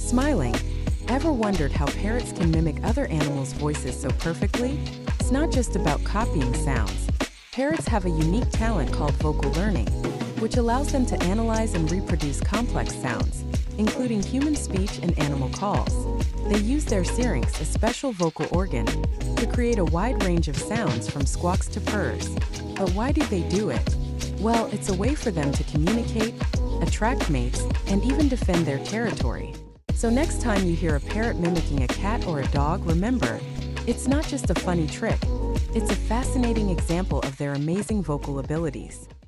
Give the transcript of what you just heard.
Smiling. Ever wondered how parrots can mimic other animals' voices so perfectly? It's not just about copying sounds. Parrots have a unique talent called vocal learning, which allows them to analyze and reproduce complex sounds, including human speech and animal calls. They use their syrinx, a special vocal organ, to create a wide range of sounds from squawks to purrs. But why do they do it? Well, it's a way for them to communicate, attract mates, and even defend their territory. So next time you hear a parrot mimicking a cat or a dog, remember, it's not just a funny trick, it's a fascinating example of their amazing vocal abilities.